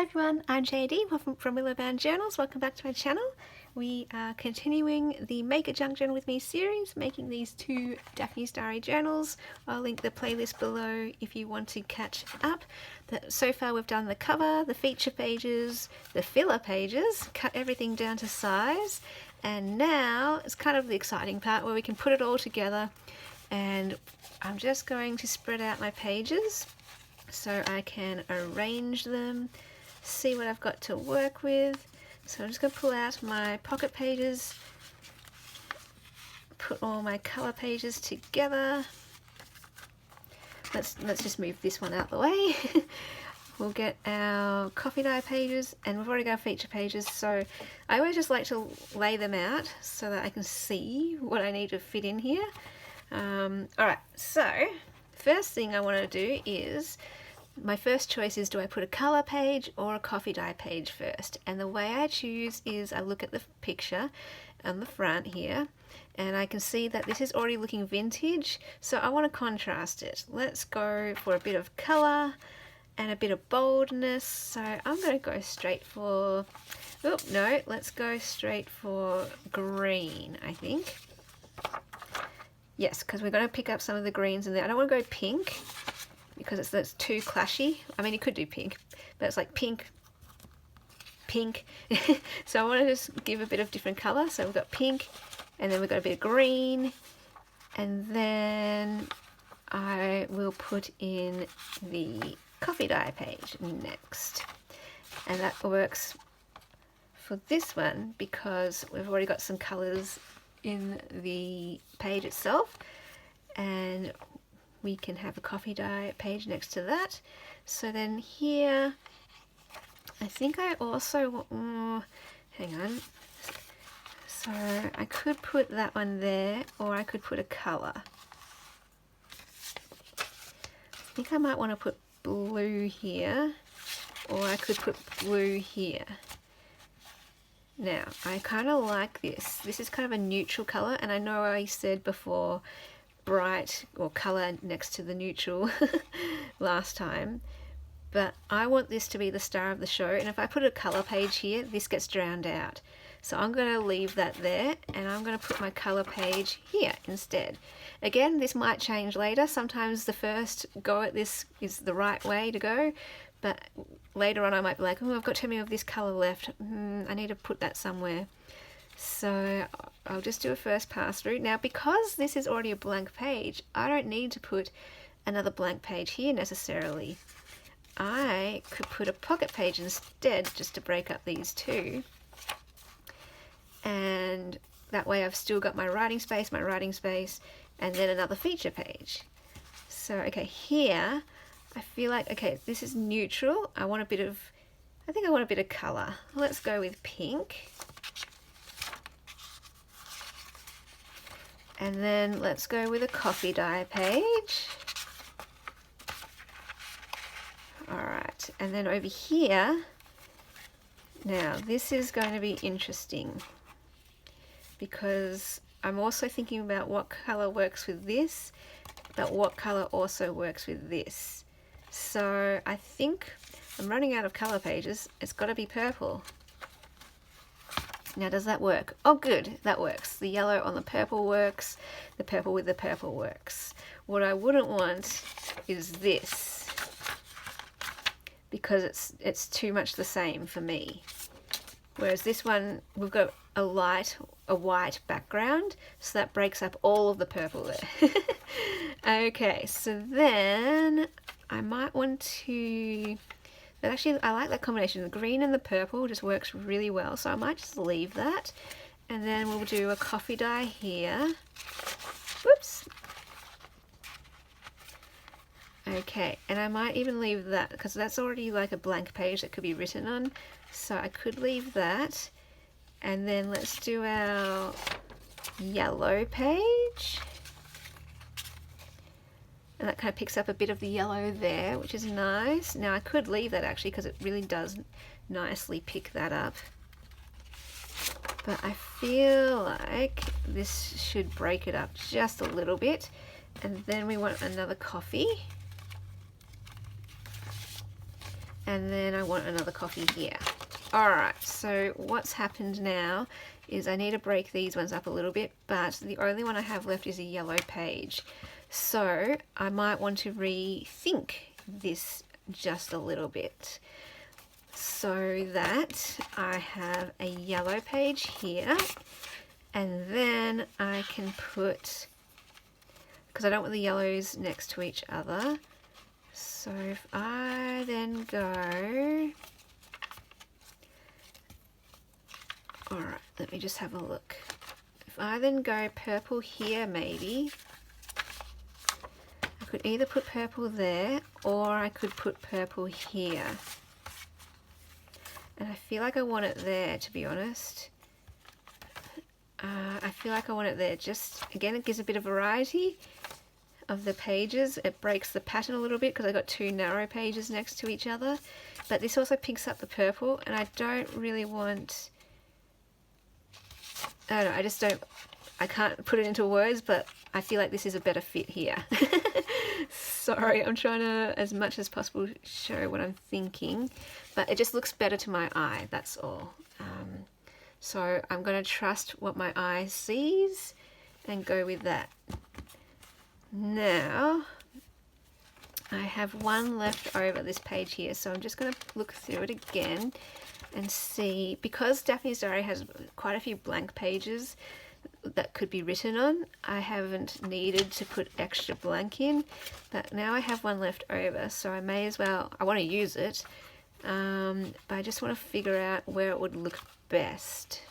Hi everyone, I'm JD from Willowbound Journals. Welcome back to my channel. We are continuing the Make a Junk Journal with Me series, making these two Daphne's Diary journals. I'll link the playlist below if you want to catch up. So far we've done the cover, the feature pages, the filler pages, cut everything down to size, and now it's kind of the exciting part where we can put it all together. And I'm just going to spread out my pages so I can arrange them, see what I've got to work with. So I'm just going to pull out my pocket pages, put all my colour pages together. Let's just move this one out the way. We'll get our coffee dye pages, and we've already got our feature pages, so I always just like to lay them out so that I can see what I need to fit in here. Alright, so first thing I want to do is, my first choice is, do I put a colour page or a coffee dye page first? And the way I choose is I look at the picture on the front here, and I can see that this is already looking vintage, so I want to contrast it. Let's go for a bit of colour and a bit of boldness, so I'm going to go straight for, let's go straight for green, I think. Yes, because we're going to pick up some of the greens in there. I don't want to go pink, because that's too clashy. I mean, you could do pink, but it's like pink. So I want to just give a bit of different colour. So we've got pink, and then we've got a bit of green, and then I will put in the coffee dye page next. And that works for this one because we've already got some colours in the page itself, and we can have a coffee dye page next to that. So then here, I think I also, hang on, so I could put that one there, or I could put a colour. I think I might want to put blue here, or I could put blue here. Now, I kind of like this. This is kind of a neutral colour, and I know I said before bright or colour next to the neutral last time, but I want this to be the star of the show, and if I put a colour page here, this gets drowned out. So I'm going to leave that there, and I'm going to put my colour page here instead. Again, this might change later. Sometimes the first go at this is the right way to go, but later on I might be like, oh, I've got too many of this colour left. I need to put that somewhere. So I'll just do a first pass through. Now, because this is already a blank page, I don't need to put another blank page here necessarily. I could put a pocket page instead, just to break up these two. And that way I've still got my writing space, and then another feature page. So, okay, here I feel like, okay, this is neutral. I think I want a bit of colour. Let's go with pink. And then let's go with a coffee dye page. Alright, and then over here, now this is going to be interesting because I'm also thinking about what colour works with this, but what colour also works with this. So I think I'm running out of colour pages. It's got to be purple. Now, does that work? Oh, good, that works. The yellow on the purple works. The purple with the purple works. What I wouldn't want is this, because it's too much the same for me. Whereas this one, we've got a white background, so that breaks up all of the purple there. Okay, so then I might want to... But actually, I like that combination. The green and the purple just works really well, so I might just leave that. And then we'll do a coffee dye here. Whoops. Okay, and I might even leave that, because that's already like a blank page that could be written on. So I could leave that. And then let's do our yellow page. And that kind of picks up a bit of the yellow there, which is nice. Now I could leave that actually, because it really does nicely pick that up. But I feel like this should break it up just a little bit. And then we want another coffee. and then I want another coffee here. Alright, so what's happened now is I need to break these ones up a little bit, but the only one I have left is a yellow page. So I might want to rethink this just a little bit, so that I have a yellow page here, and then I can put, because I don't want the yellows next to each other, so if I then go, alright, let me just have a look. If I then go purple here, maybe, I could either put purple there, or I could put purple here. And I feel like I want it there, to be honest. I feel like I want it there. Just, again, it gives a bit of variety of the pages. It breaks the pattern a little bit because I've got two narrow pages next to each other. But this also picks up the purple, and I don't really want... I don't know, I just don't... I can't put it into words, but I feel like this is a better fit here. Sorry, I'm trying to, as much as possible, show what I'm thinking, but it just looks better to my eye, that's all. So I'm going to trust what my eye sees and go with that. Now, I have one left over this page here, so I'm just going to look through it again and see, because Daphne's Diary has quite a few blank pages that could be written on, I haven't needed to put extra blank in, but now I have one left over, so I may as well, I want to use it, but I just want to figure out where it would look best.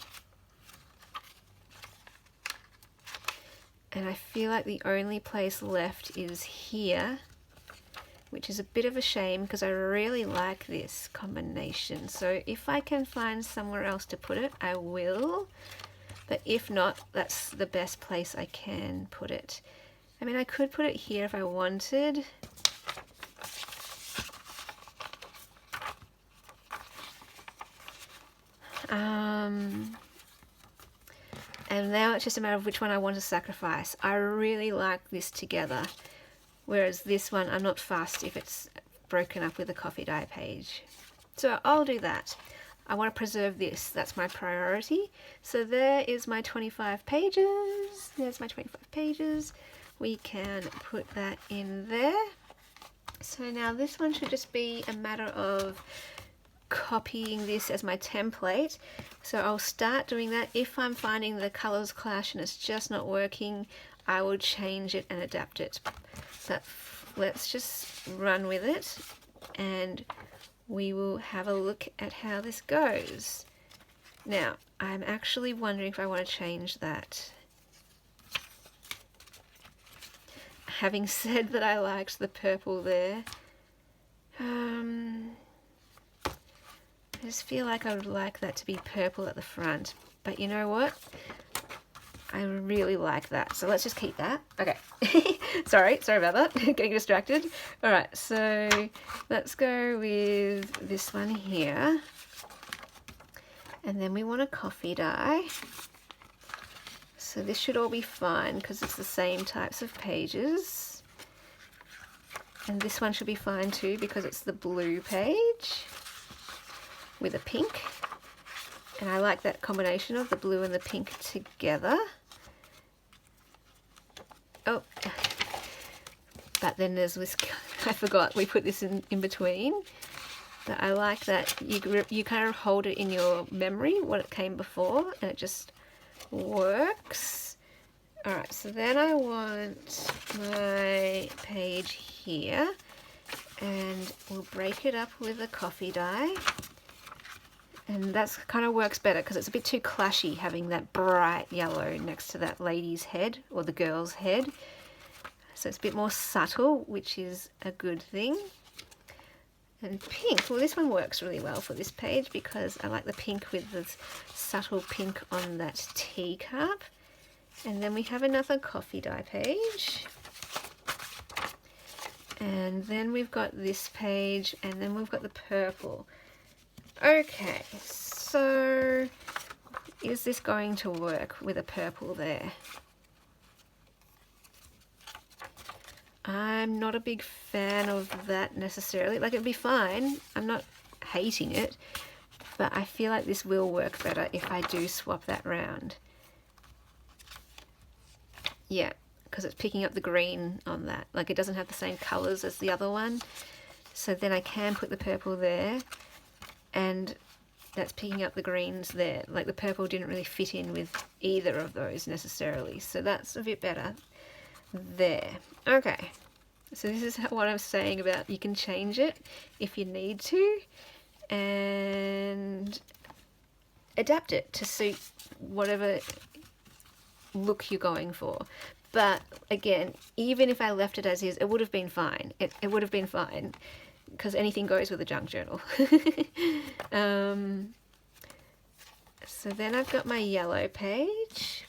And I feel like the only place left is here, which is a bit of a shame because I really like this combination. So if I can find somewhere else to put it, I will. But if not, that's the best place I can put it. I mean, I could put it here if I wanted. And now it's just a matter of which one I want to sacrifice. I really like this together, whereas this one I'm not fussed if it's broken up with a coffee dye page. So I'll do that. I want to preserve this. That's my priority. So there is my 25 pages. There's my 25 pages. We can put that in there. So now this one should just be a matter of copying this as my template. So I'll start doing that. If I'm finding the colors clash and it's just not working, I will change it and adapt it. But let's just run with it and we will have a look at how this goes. Now, I'm actually wondering if I want to change that. Having said that I liked the purple there, I just feel like I would like that to be purple at the front. But you know what? I really like that. So let's just keep that. Okay. sorry about that. Getting distracted. Alright, so let's go with this one here. And then we want a coffee dye. So this should all be fine because it's the same types of pages. And this one should be fine too because it's the blue page with a pink. And I like that combination of the blue and the pink together. Oh, but then there's this, I forgot, we put this in between. But I like that you kind of hold it in your memory, what it came before, and it just works. Alright, so then I want my page here, and we'll break it up with a coffee dye. And that's kind of works better because it's a bit too clashy having that bright yellow next to that lady's head or the girl's head. So it's a bit more subtle, which is a good thing. And pink, well this one works really well for this page because I like the pink with the subtle pink on that teacup. And then we have another coffee dye page. And then we've got this page and then we've got the purple. Okay, so is this going to work with a purple there? I'm not a big fan of that necessarily. Like, it'd be fine. I'm not hating it, but I feel like this will work better if I do swap that round. Yeah, because it's picking up the green on that. Like, it doesn't have the same colours as the other one. So then I can put the purple there, and that's picking up the greens there. Like, the purple didn't really fit in with either of those necessarily. So that's a bit better there. Okay, so this is what I was saying about you can change it if you need to and adapt it to suit whatever look you're going for. But again, even if I left it as is, it would have been fine. It would have been fine, because anything goes with a junk journal. So then I've got my yellow page.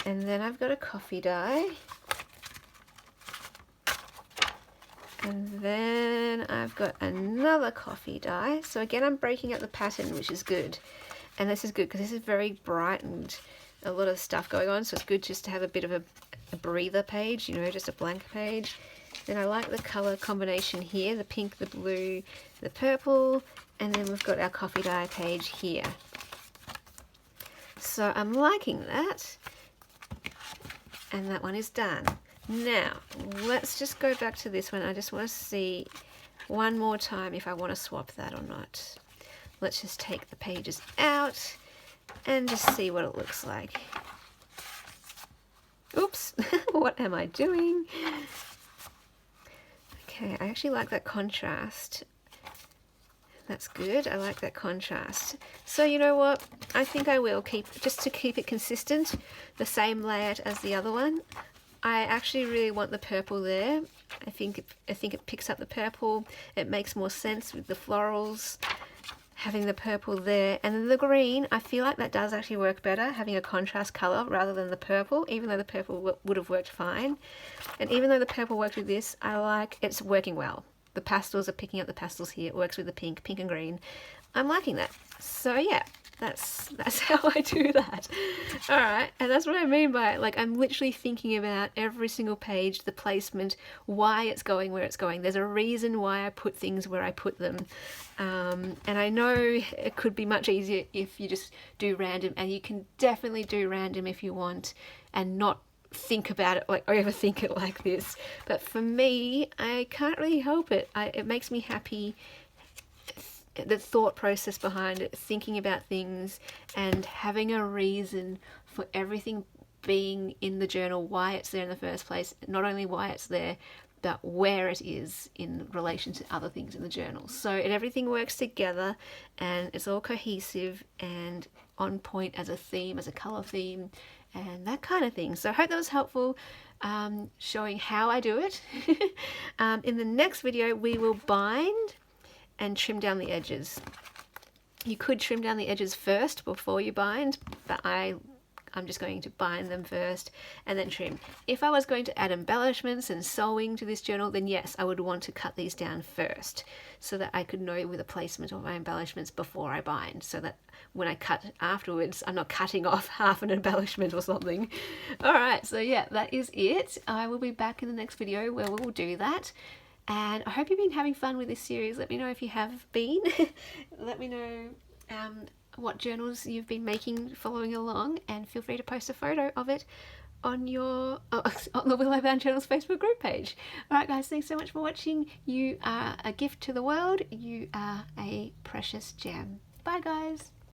And then I've got a coffee dye. And then I've got another coffee dye. So again, I'm breaking up the pattern, which is good. And this is good because this is very bright and a lot of stuff going on. So it's good just to have a bit of a breather page, you know, just a blank page. Then I like the color combination here, the pink, the blue, the purple, and then we've got our coffee dye page here. So I'm liking that. And that one is done. Now, let's just go back to this one. I just want to see one more time if I want to swap that or not. Let's just take the pages out and just see what it looks like. Oops, what am I doing? Okay, I actually like that contrast. That's good, I like that contrast. So you know what, I think I will keep, just to keep it consistent, the same layout as the other one. I actually really want the purple there. I think it picks up the purple. It makes more sense with the florals, having the purple there. And then the green, I feel like that does actually work better, having a contrast color rather than the purple, even though the purple would have worked fine. And even though the purple worked with this, I like it's working well. The pastels are picking up the pastels here. It works with the pink and green. I'm liking that. So yeah, that's how I do that. All right, and that's what I mean by, like, I'm literally thinking about every single page, the placement, why it's going where it's going. There's a reason why I put things where I put them. And I know it could be much easier if you just do random, and you can definitely do random if you want and not think about it, like overthink it like this. But for me, I can't really help it. It makes me happy, the thought process behind it, thinking about things and having a reason for everything being in the journal, why it's there in the first place, not only why it's there, but where it is in relation to other things in the journal. So everything works together and it's all cohesive and on point as a theme, as a color theme, and that kind of thing. So I hope that was helpful, showing how I do it. In the next video, we will bind and trim down the edges. You could trim down the edges first before you bind, but I'm just going to bind them first and then trim. If I was going to add embellishments and sewing to this journal, then yes, I would want to cut these down first so that I could know with the placement of my embellishments before I bind, so that when I cut afterwards, I'm not cutting off half an embellishment or something. All right, so yeah, that is it. I will be back in the next video where we will do that. And I hope you've been having fun with this series. Let me know if you have been. Let me know what journals you've been making following along, and feel free to post a photo of it on your on the Willow Bound Journals Facebook group page. Alright guys, thanks so much for watching. You are a gift to the world. You are a precious gem. Bye guys.